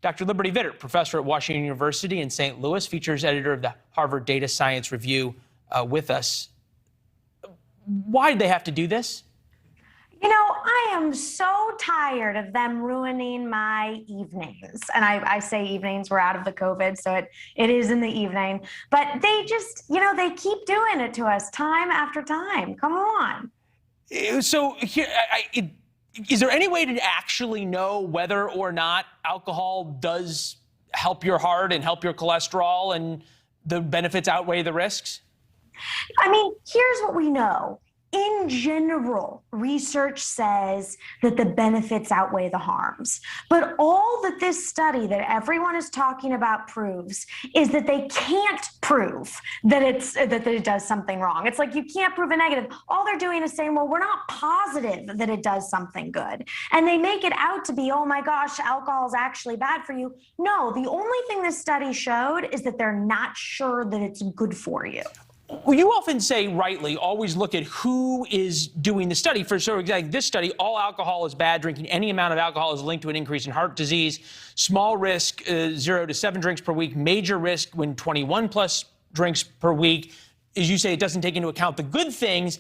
Dr. Liberty Vittert, professor at Washington University in St. Louis, features editor of the Harvard Data Science Review, with us. Why did they have to do this? You know, I am so tired of them ruining my evenings. And I say evenings, we're out of the COVID, so it is in the evening. But they just, they keep doing it to us time after time. Come on. So here, is there any way to actually know whether or not alcohol does help your heart and help your cholesterol and the benefits outweigh the risks? I mean, here's what we know. In general, research says that the benefits outweigh the harms. But all that this study that everyone is talking about proves is that they can't prove that it does something wrong. It's like you can't prove a negative. All they're doing is saying, well, we're not positive that it does something good. And they make it out to be, oh my gosh, alcohol is actually bad for you. No, the only thing this study showed is that they're not sure that it's good for you. Well, you often say, rightly, always look at who is doing the study. For so exactly this study, all alcohol is bad. Drinking any amount of alcohol is linked to an increase in heart disease. Small risk, 0 to 7 drinks per week. Major risk when 21 plus drinks per week. As you say, it doesn't take into account the good things.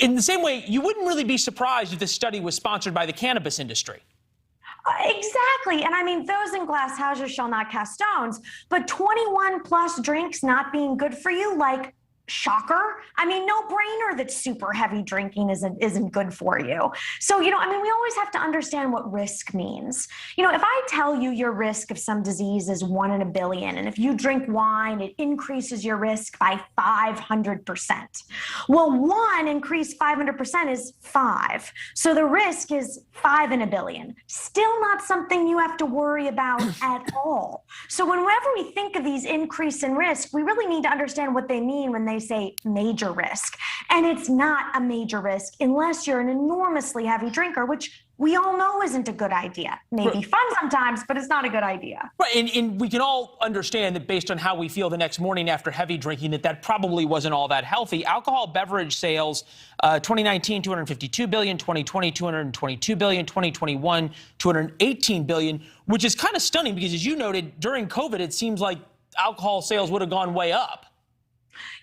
In the same way, you wouldn't really be surprised if this study was sponsored by the cannabis industry. Exactly. And I mean, those in glass houses shall not cast stones, but 21 plus drinks not being good for you, like, shocker. I mean, no brainer that super heavy drinking isn't good for you. So, we always have to understand what risk means. If I tell you your risk of some disease is 1 in a billion, and if you drink wine, it increases your risk by 500%. Well, 1 increased 500% is 5. So the risk is 5 in a billion. Still not something you have to worry about at all. So whenever we think of these increase in risk, we really need to understand what they mean when they say major risk. And it's not a major risk unless you're an enormously heavy drinker, which we all know isn't a good idea. Maybe fun sometimes, but it's not a good idea. Right, and we can all understand that based on how we feel the next morning after heavy drinking, that probably wasn't all that healthy. Alcohol beverage sales, 2019, $252 billion, 2020, $222 billion, 2021, $218 billion, which is kind of stunning because, as you noted, during COVID, it seems like alcohol sales would have gone way up.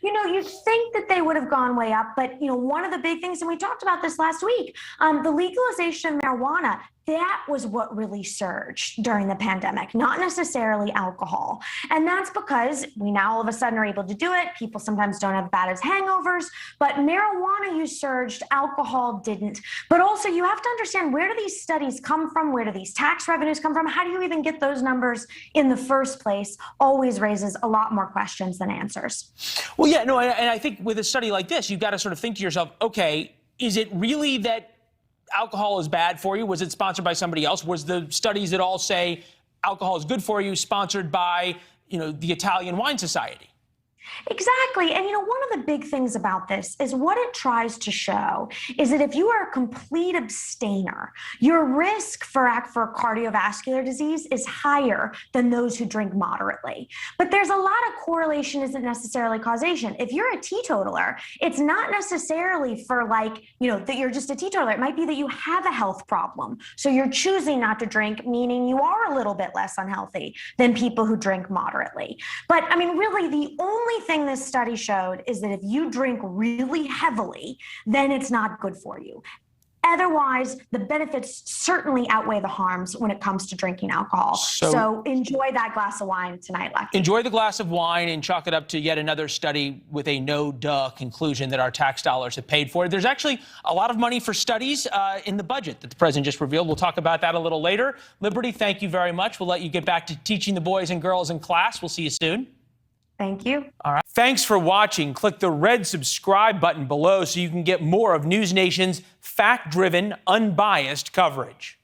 You'd think that they would have gone way up, but, one of the big things, and we talked about this last week, the legalization of marijuana, that was what really surged during the pandemic, not necessarily alcohol. And that's because we now all of a sudden are able to do it. People sometimes don't have bad as hangovers, but marijuana use surged, alcohol didn't. But also you have to understand, where do these studies come from? Where do these tax revenues come from? How do you even get those numbers in the first place? Always raises a lot more questions than answers. Well, yeah, no, and I think with a study like this, you've got to sort of think to yourself, okay, is it really that alcohol is bad for you? Was it sponsored by somebody else? Was the studies that all say alcohol is good for you sponsored by, the Italian Wine Society? Exactly. And, one of the big things about this is what it tries to show is that if you are a complete abstainer, your risk for cardiovascular disease is higher than those who drink moderately. But there's a lot of correlation isn't necessarily causation. If you're a teetotaler, it's not necessarily for that you're just a teetotaler. It might be that you have a health problem. So you're choosing not to drink, meaning you are a little bit less unhealthy than people who drink moderately. But I mean, really, the only thing this study showed is that if you drink really heavily, then it's not good for you. Otherwise, the benefits certainly outweigh the harms when it comes to drinking alcohol. So enjoy that glass of wine tonight, Lucky. Enjoy the glass of wine and chalk it up to yet another study with a no-duh conclusion that our tax dollars have paid for. There's actually a lot of money for studies in the budget that the president just revealed. We'll talk about that a little later. Liberty, thank you very much. We'll let you get back to teaching the boys and girls in class. We'll see you soon. Thank you. All right. Thanks for watching. Click the red subscribe button below so you can get more of NewsNation's fact-driven, unbiased coverage.